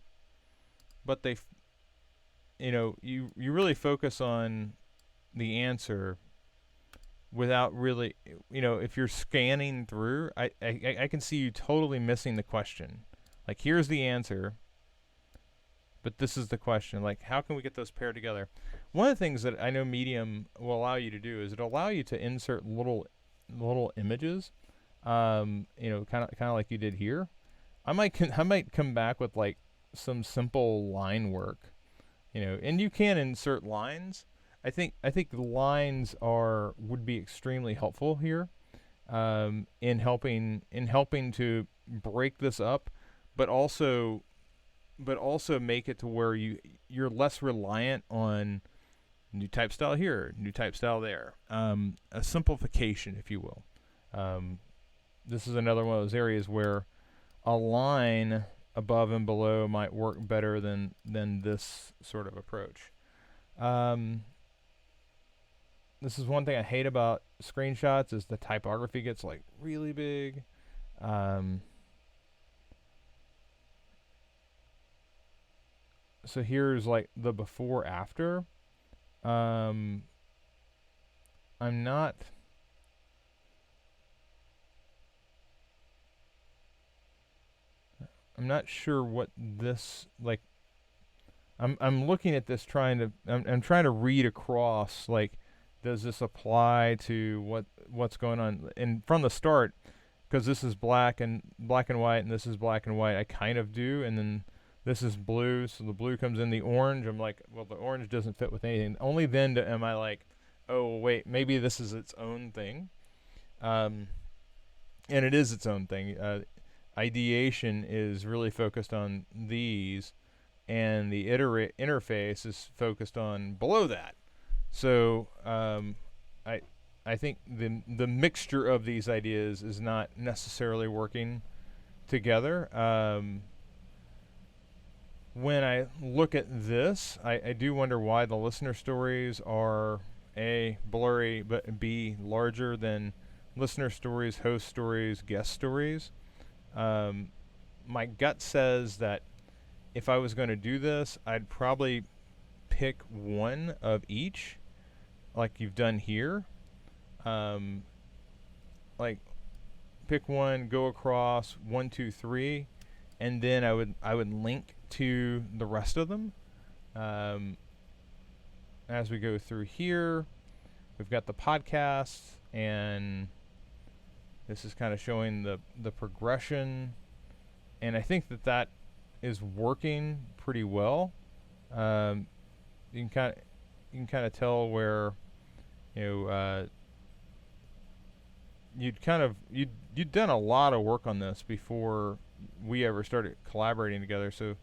but you really focus on the answer without really, if you're scanning through, I can see you totally missing the question. Like, here's the answer, but this is the question. Like, how can we get those paired together? One of the things that I know Medium will allow you to do is it'll allow you to insert little images, kind of like you did here. I might come back with some simple line work, and you can insert lines. I think the lines would be extremely helpful here, in helping to break this up, but also make it to where you're less reliant on new type style here, new type style there. A simplification, if you will. this is another one of those areas where a line above and below might work better than this sort of approach. Um, this is one thing I hate about screenshots is the typography gets like really big. Um, so here's like the before after. Um, I'm not. I'm not sure what this like. I'm looking at this trying to. I'm trying to read across like, does this apply to what's going on? And from the start, because this is black and white, and this is black and white, I kind of do, and then this is blue, so the blue comes in the orange. I'm like, well, the orange doesn't fit with anything. Only then am I like, oh wait, maybe this is its own thing, and it is its own thing. Ideation is really focused on these, and the interface is focused on below that. So I I think the mixture of these ideas is not necessarily working together. When I look at this, I do wonder why the listener stories are A, blurry, but B, larger than listener stories, host stories, guest stories. My gut says that if I was going to do this, I'd probably pick one of each, like you've done here. Like pick one, go across 1, 2, 3, and then I would link to the rest of them. As we go through here, we've got the podcast, and this is kind of showing the progression, and I think that is working pretty well. You can kind of tell where, you know, you'd done a lot of work on this before we ever started collaborating together. So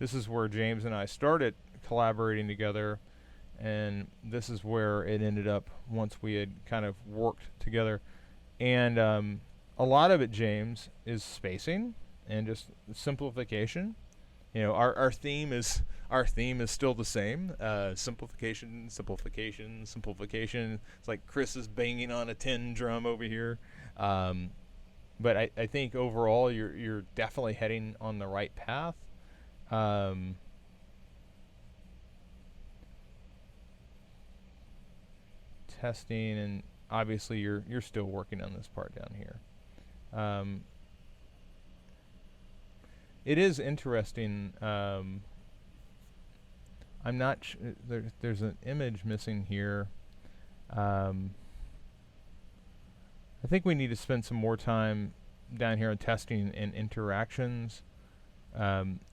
this is where James and I started collaborating together, and this is where it ended up once we had kind of worked together. And a lot of it, James, is spacing and just simplification. You know, our theme is still the same. Simplification, simplification, simplification. It's like Chris is banging on a tin drum over here. But I think overall you're definitely heading on the right path. Testing, and obviously you're still working on this part down here. It is interesting. I'm not. There's an image missing here. I think we need to spend some more time down here on testing and interactions.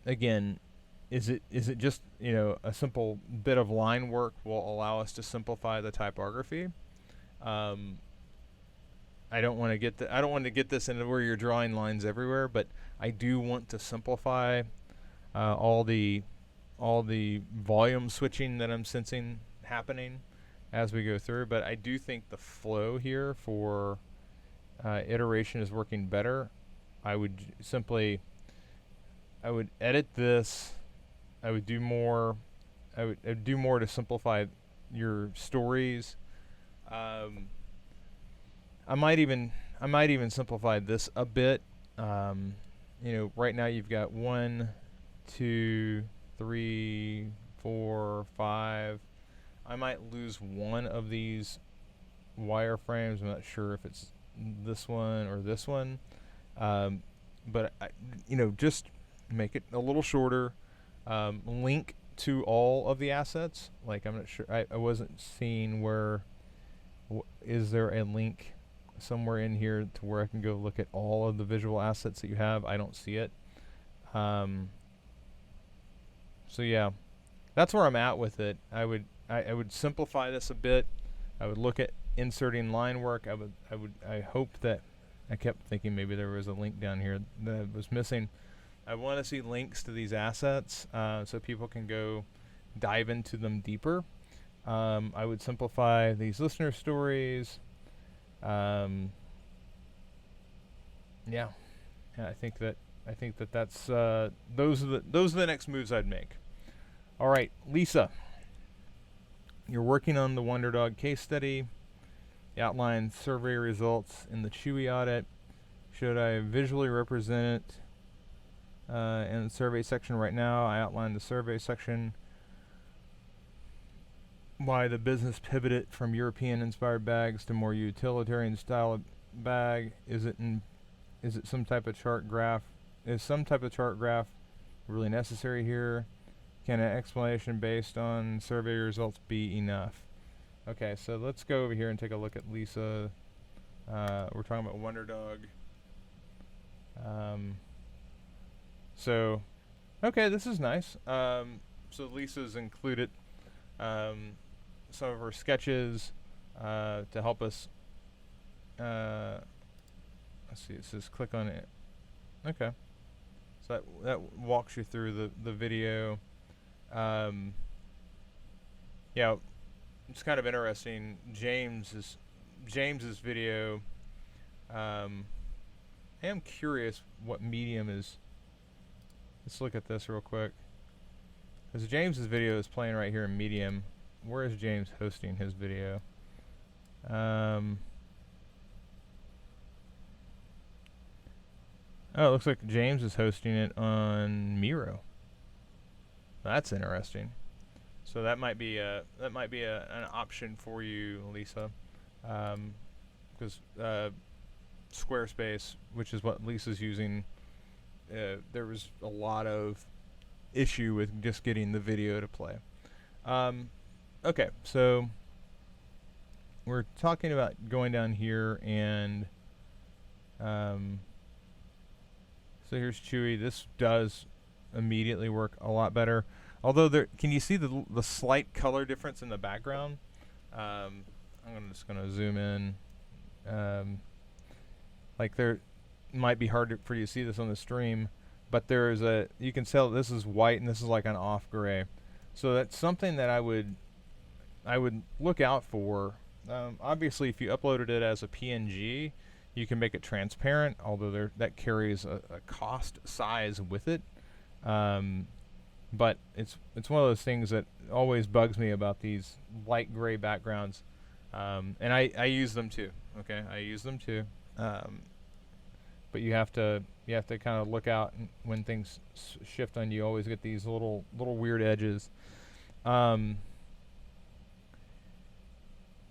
Again, is it just, you know, a simple bit of line work will allow us to simplify the typography? I don't want to get this into where you're drawing lines everywhere, but I do want to simplify all the volume switching that I'm sensing happening as we go through. But I do think the flow here for iteration is working better. I would edit this. I would do more. I would do more to simplify your stories. I might even simplify this a bit. You know, right now you've got 1, 2, 3, 4, 5. I might lose one of these wireframes. I'm not sure if it's this one or this one. But you know, just make it a little shorter. Link to all of the assets. Like, I'm not sure. I wasn't seeing where. Is there a link somewhere in here to where I can go look at all of the visual assets that you have? I don't see it. So yeah, that's where I'm at with it. I would simplify this a bit. I would look at inserting line work. I hope that, I kept thinking maybe there was a link down here that was missing. I want to see links to these assets so people can go dive into them deeper. I would simplify these listener stories. Yeah, yeah. I think that that's those are the next moves I'd make. All right, Lisa, you're working on the Wonder Dog case study. You outlined survey results in the Chewy audit. Should I visually represent it in the survey section right now? I outlined the survey section. Why the business pivoted from European-inspired bags to more utilitarian style of bag? Is it some type of chart graph? Is some type of chart graph really necessary here? Can an explanation based on survey results be enough? Okay, so let's go over here and take a look at Lisa. We're talking about Wonder Dog. So, okay, this is nice. So Lisa's included some of her sketches to help us. Let's see. It says click on it. Okay. So that walks you through the video. Yeah, it's kind of interesting. James's video. I am curious what medium is. Let's look at this real quick. Because James's video is playing right here in medium. Where is James hosting his video? Oh, it looks like James is hosting it on Miro. That's interesting. So that might be an option for you, Lisa, because Squarespace, which is what Lisa's using, there was a lot of issue with just getting the video to play. Okay, so we're talking about going down here and so here's Chewy. This does immediately work a lot better. Although can you see the slight color difference in the background? I'm just gonna zoom in. Like there might be hard for you to see this on the stream, but you can tell this is white and this is like an off gray. So that's something that I would look out for. Obviously, if you uploaded it as a PNG, you can make it transparent, although that carries a cost size with it. But it's one of those things that always bugs me about these light gray backgrounds. And I use them too. Okay, I use them too. But you have to kind of look out when things shift on you. You always get these little weird edges.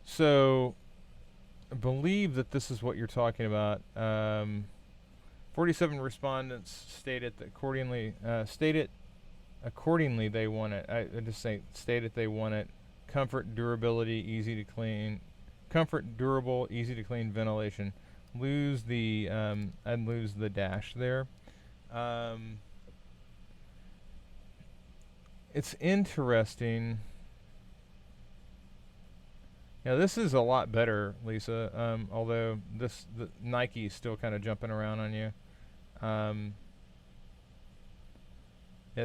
So I believe that this is what you're talking about. 47 respondents stated that accordingly they want it. I just say stated they want it. Comfort, durability, easy to clean. Comfort, durable, easy to clean, ventilation. I'd lose the dash there. It's interesting. Yeah, this is a lot better, Lisa. Although the Nike is still kind of jumping around on you. Yeah,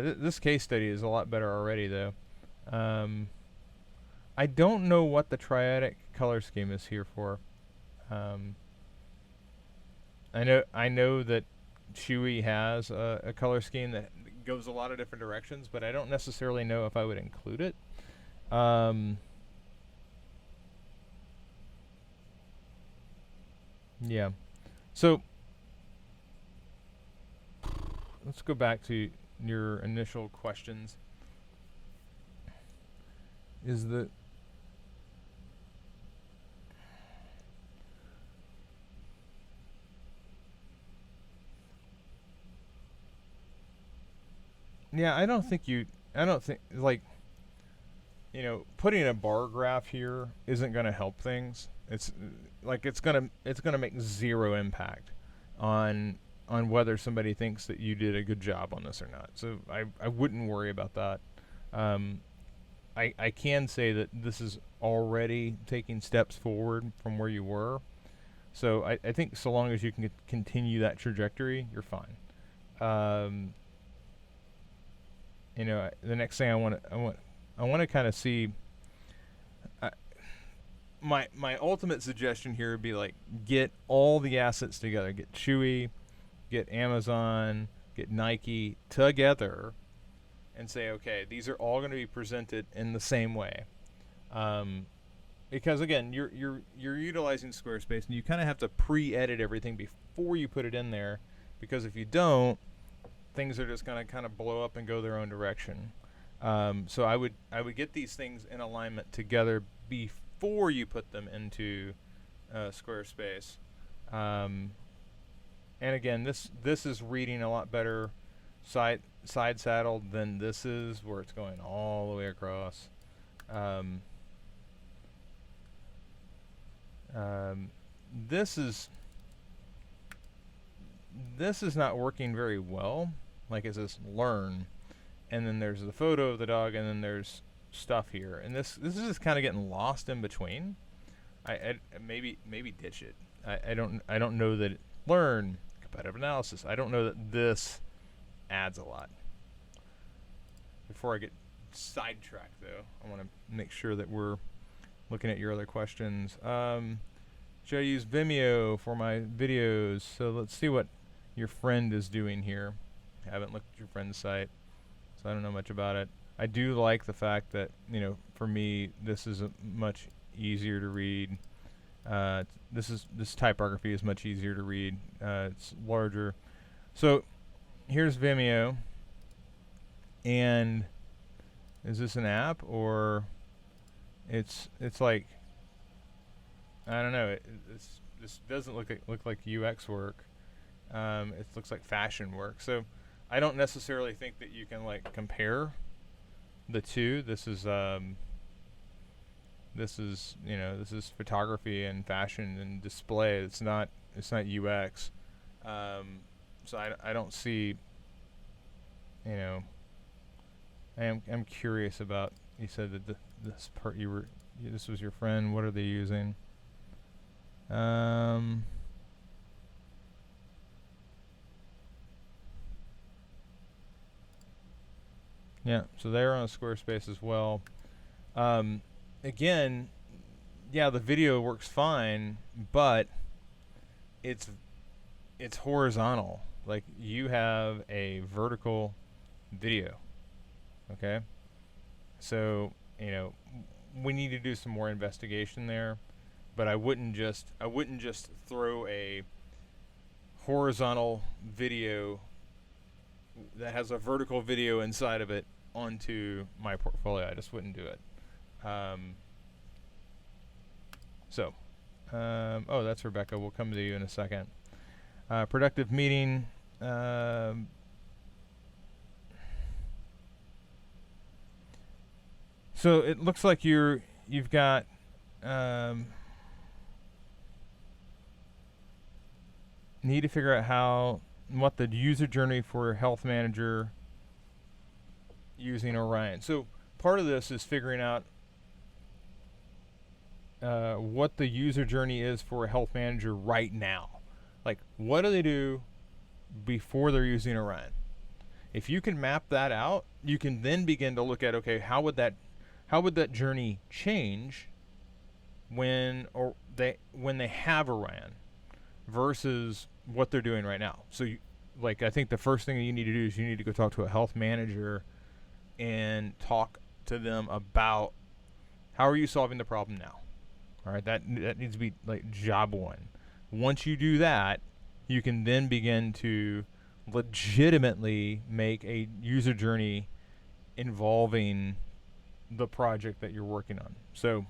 this case study is a lot better already, though. I don't know what the triadic color scheme is here for. I know that Chewy has a color scheme that goes a lot of different directions, but I don't necessarily know if I would include it. Yeah. So let's go back to your initial questions. Yeah, I don't think like, putting a bar graph here isn't going to help things. It's going to make zero impact on whether somebody thinks that you did a good job on this or not. So I wouldn't worry about that. I can say that this is already taking steps forward from where you were. So I think so long as you can continue that trajectory, you're fine. The next thing I want to kind of see. My ultimate suggestion here would be like get all the assets together. Get Chewy, get Amazon, get Nike together and say, okay, these are all going to be presented in the same way. Because again, you're utilizing Squarespace, and you kind of have to pre-edit everything before you put it in there, because if you don't, things are just going to kind of blow up and go their own direction. So I would get these things in alignment together before you put them into Squarespace. And again, this is reading a lot better side saddled than this is, where it's going all the way across. This is not working very well. Like it says learn, and then there's the photo of the dog, and then there's stuff here, and this is just kind of getting lost in between. I maybe ditch it. I don't know that learn competitive analysis. I don't know that this adds a lot. Before I get sidetracked, though, I want to make sure that we're looking at your other questions. Should I use Vimeo for my videos? So let's see what your friend is doing here. I haven't looked at your friend's site, so I don't know much about it. I do like the fact that, for me, this is much easier to read. This typography is much easier to read. It's larger. So here's Vimeo. And is this an app, or it's like, I don't know. This doesn't look like UX work. It looks like fashion work. So I don't necessarily think that you can like compare the two. This is photography and fashion and display. It's not UX. So I don't see. I'm curious about. You said that this part this was your friend. What are they using? Yeah, so they're on Squarespace as well. Again, yeah, the video works fine, but it's horizontal. Like, you have a vertical video. Okay? So, we need to do some more investigation there, but I wouldn't just throw a horizontal video that has a vertical video inside of it onto my portfolio. I just wouldn't do it. Oh, that's Rebecca. We'll come to you in a second. Productive meeting. So it looks like you've got need to figure out what the user journey for a health manager using Orion. So part of this is figuring out what the user journey is for a health manager right now. Like, what do they do before they're using Orion? If you can map that out, you can then begin to look at, okay, how would that journey change when they have Orion versus what they're doing right now. So I think the first thing that you need to do is you need to go talk to a health manager and talk to them about how are you solving the problem now. All right, that needs to be like job one. Once you do that, you can then begin to legitimately make a user journey involving the project that you're working on. So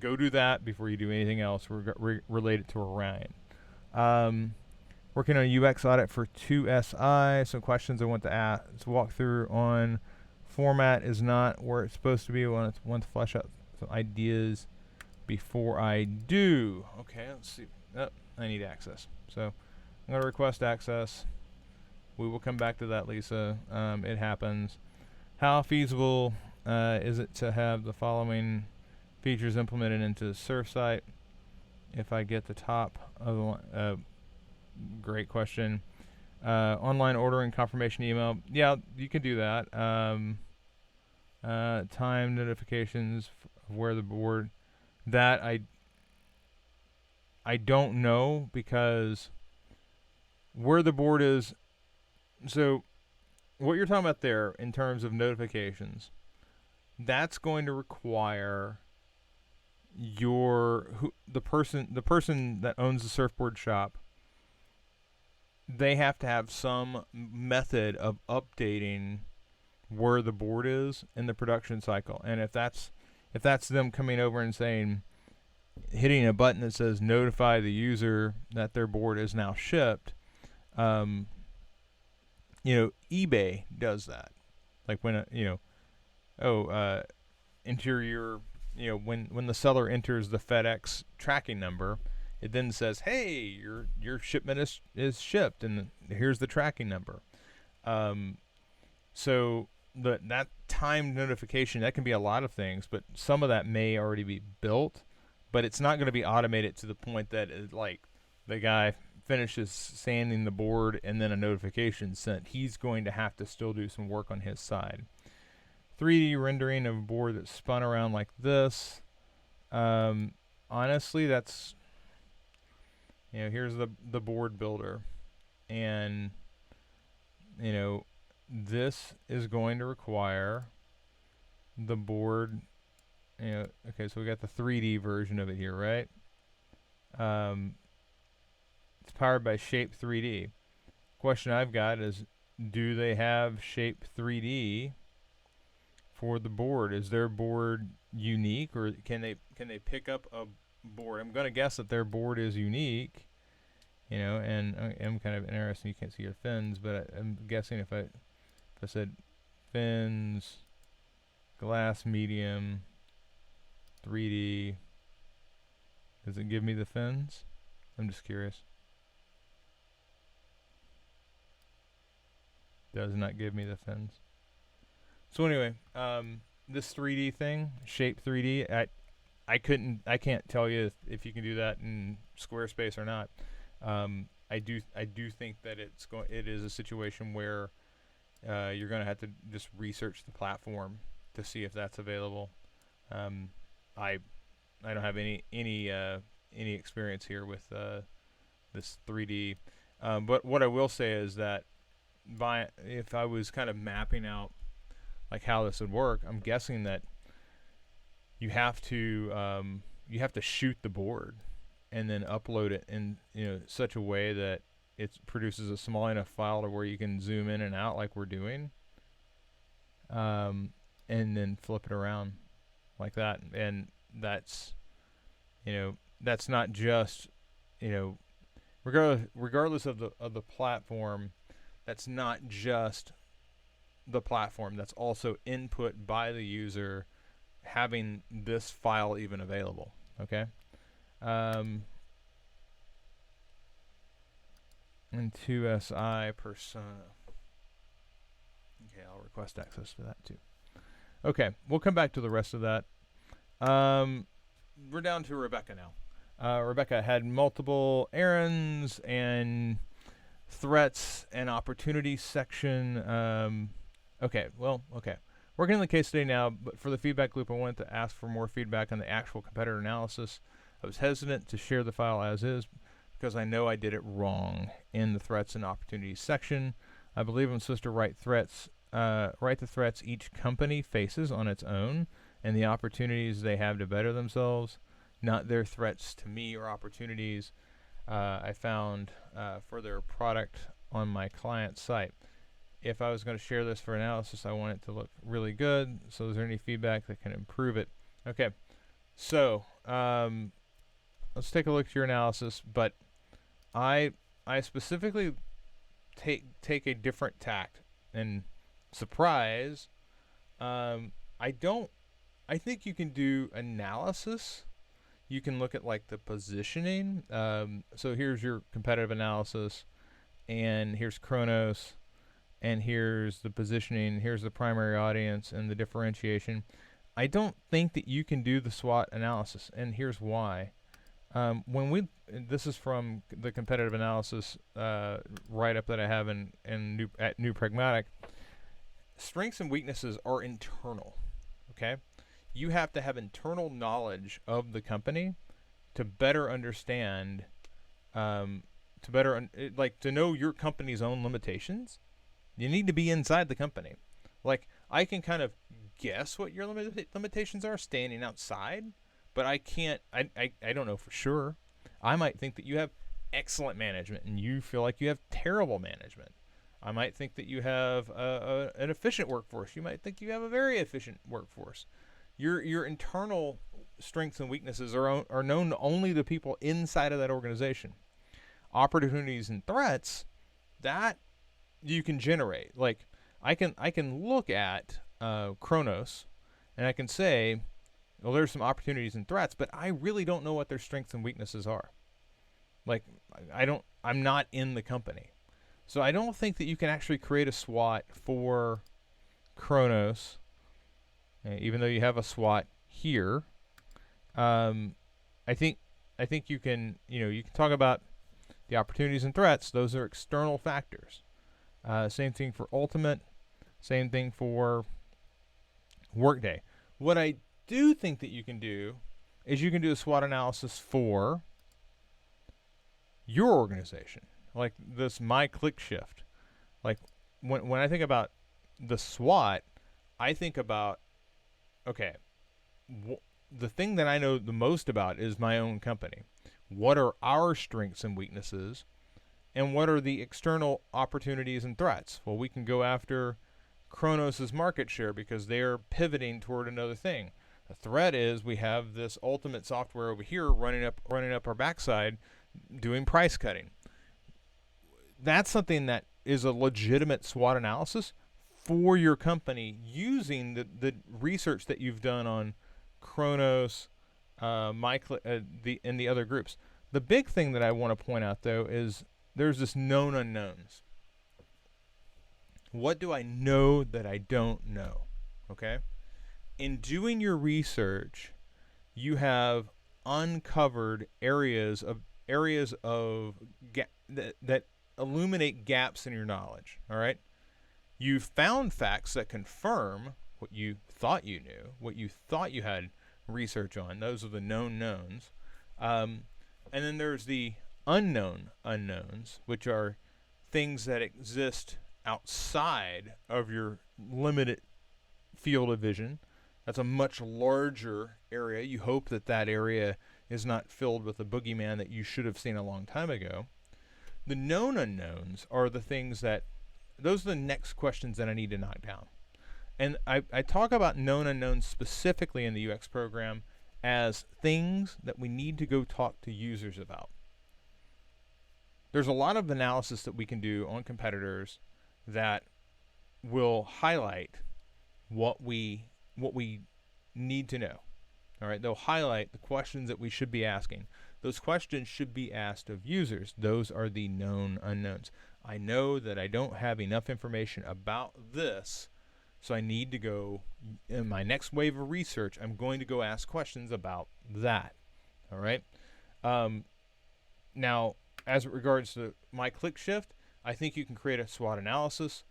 go do that before you do anything else related to Orion. Working on a UX audit for 2SI. Some questions I want to walk through on format is not where it's supposed to be. I want to flesh out some ideas before I do. Okay, let's see. Oh, I need access. So I'm going to request access. We will come back to that, Lisa. It happens. How feasible is it to have the following features implemented into the Surf site? If I get the top of the line, great question. Online ordering confirmation email. Yeah, you can do that. Time notifications of where the board. That I don't know, because where the board is. So what you're talking about there in terms of notifications, that's going to require the person that owns the surfboard shop. They have to have some method of updating where the board is in the production cycle. And if that's them coming over and saying, hitting a button that says notify the user that their board is now shipped, eBay does that. Like when enter your, when the seller enters the FedEx tracking number, it then says, hey, your shipment is shipped, and here's the tracking number. So that timed notification, that can be a lot of things, but some of that may already be built, but it's not going to be automated to the point that like the guy finishes sanding the board and then a notification sent. He's going to have to still do some work on his side. 3D rendering of a board that's spun around like this. Honestly, that's, here's the board builder, and this is going to require the board. Okay, so we got the 3D version of it here, right? It's powered by Shape 3D. Question I've got is, do they have Shape 3D for the board? Is their board unique, or can they pick up a board? I'm going to guess that their board is unique, and I'm kind of interested. You can't see your fins, but I'm guessing if I said fins, glass medium, 3D, does it give me the fins? I'm just curious. Does not give me the fins. So anyway, this 3D thing, Shape 3D, I can't tell you if you can do that in Squarespace or not. I do think that it is a situation where you're going to have to just research the platform to see if that's available. I don't have any experience here with this 3D, but what I will say is that if I was kind of mapping out like how this would work, I'm guessing that you have to shoot the board and then upload it in such a way that it produces a small enough file to where you can zoom in and out like we're doing, and then flip it around like that. And that's not just regardless of the platform, that's not just the platform, that's also input by the user having this file even available. Okay. And 2SI persona. Okay, I'll request access to that too. Okay, we'll come back to the rest of that. We're down to Rebecca now. Rebecca had multiple errands and threats and opportunities section. Okay. Working on the case today now, but for the feedback loop, I wanted to ask for more feedback on the actual competitor analysis. I was hesitant to share the file as is because I know I did it wrong in the threats and opportunities section. I believe I'm supposed to write the threats each company faces on its own and the opportunities they have to better themselves, not their threats to me or opportunities I found for their product on my client site. If I was going to share this for analysis, I want it to look really good. So is there any feedback that can improve it? Okay, so let's take a look at your analysis, but I specifically take a different tact. And surprise, I think you can do analysis. You can look at like the positioning. So here's your competitive analysis, and here's Chronos, and here's the positioning, here's the primary audience and the differentiation. I don't think that you can do the SWOT analysis, and here's why. This is from the competitive analysis write-up that I have at New Pragmatic. Strengths and weaknesses are internal, okay? You have to have internal knowledge of the company to better understand to know your company's own limitations, you need to be inside the company. Like, I can kind of guess what your limitations are standing outside, but I can't. I don't know for sure. I might think that you have excellent management, and you feel like you have terrible management. I might think that you have an efficient workforce. You might think you have a very efficient workforce. Your internal strengths and weaknesses are known to only the people inside of that organization. Opportunities and threats that you can generate. Like, I can look at Kronos, and I can say, well, there's some opportunities and threats, but I really don't know what their strengths and weaknesses are. Like, I'm not in the company. So I don't think that you can actually create a SWOT for Kronos, even though you have a SWOT here. I think you can talk about the opportunities and threats. Those are external factors. Same thing for Ultimate. Same thing for Workday. What I do think that you can do is you can do a SWOT analysis for your organization, like this my click shift. Like, when I think about the SWOT, I think about, okay, the thing that I know the most about is my own company. What are our strengths and weaknesses, and what are the external opportunities and threats? Well, we can go after Kronos' market share because they're pivoting toward another thing. The threat is we have this Ultimate software over here running up our backside, doing price cutting. That's something that is a legitimate SWOT analysis for your company using the research that you've done on Kronos, and the other groups. The big thing that I want to point out, though, is there's this known unknowns. What do I know that I don't know? Okay? In doing your research, you have uncovered areas of that illuminate gaps in your knowledge. All right? You found facts that confirm what you thought you knew, what you thought you had research on. Those are the known knowns. And then there's the unknown unknowns, which are things that exist outside of your limited field of vision. That's a much larger area. You hope that area is not filled with a boogeyman that you should have seen a long time ago. The known unknowns are the things those are the next questions that I need to knock down. And I talk about known unknowns specifically in the UX program as things that we need to go talk to users about. There's a lot of analysis that we can do on competitors that will highlight what we need to know. All right, they'll highlight the questions that we should be asking. Those questions should be asked of users. Those are the known unknowns. I know that I don't have enough information about this, so I need to go, in my next wave of research, I'm going to go ask questions about that. All right? Now, as it regards to my click shift, I think you can create a SWOT analysis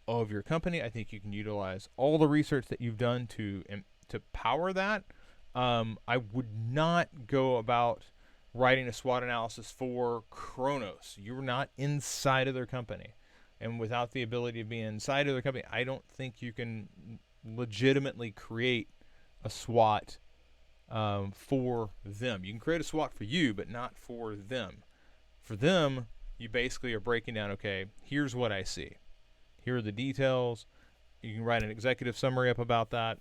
of your company. I think you can utilize all the research that you've done to power that. I would not go about writing a SWOT analysis for Kronos. You're not inside of their company. And without the ability to be inside of their company, I don't think you can legitimately create a SWOT for them. You can create a SWOT for you, but not for them. For them, you basically are breaking down, okay, here's what I see. Here are the details. You can write an executive summary up about that,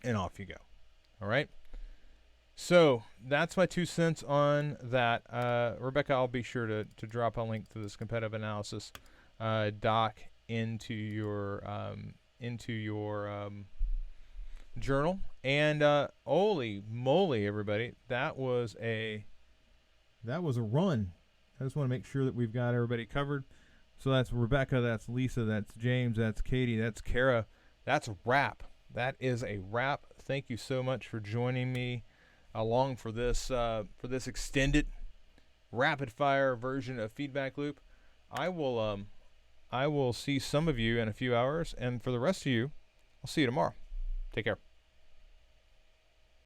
and off you go. All right? So that's my 2 cents on that. Rebecca, I'll be sure to drop a link to this competitive analysis doc into your journal. And holy moly, everybody, that was a run. I just want to make sure that we've got everybody covered. So that's Rebecca, that's Lisa, that's James, that's Katie, that's Kara. That's a wrap. That is a wrap. Thank you so much for joining me along for this extended rapid fire version of Feedback Loop. I will see some of you in a few hours, and for the rest of you, I'll see you tomorrow. Take care.